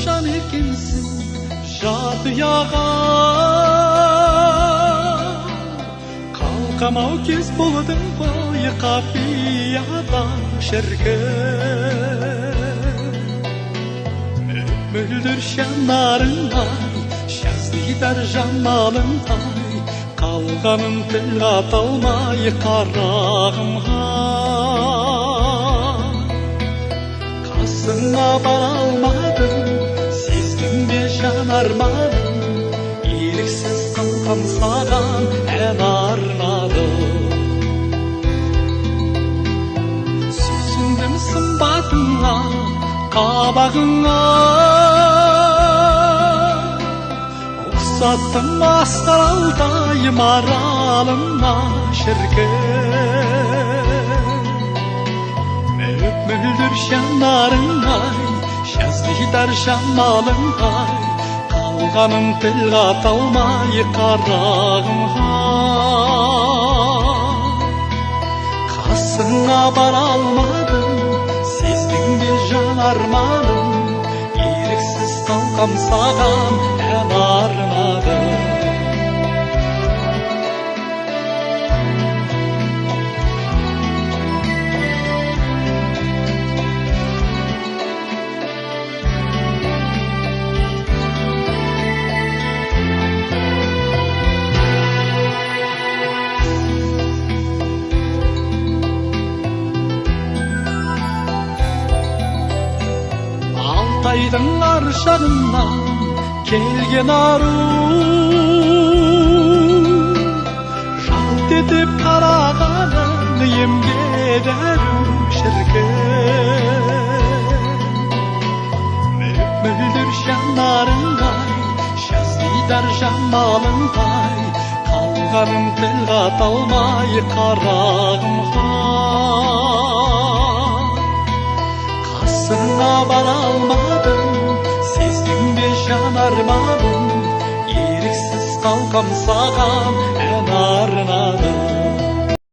şan ekimsin жадыяға қалқамау кез болдың ғой қапияда шіркін мөлдір жанарыңдай жаздидар жамалыңдай қалғанын тіл қата алмай қарағымға қасыңа бара алмадым сездің бе жанарманым еріксіз қалқам саған ән арнадым сүйсіндім сымбатыңа қабағыңа ұқсаттым масқаралдай маралыңа шіркін мөлдір жанарыңдай жаздидар жамалыңдай қалғанын тіл қата алмай қарағымға қасыңа бара алмадым сездің бе жанарманым еріксіз қалқам саған ән арнадым Алтайдың ар жағынан келген ару жалт етіп қарағаның емге дәру шіркін мөлдір жанарыңдай жаздидар жамалыңдай қалғанын тіл қата алмай қарағымға қасыңа бара алмадым сездің бе жанарманым еріксіз қалқам саған ән арнадым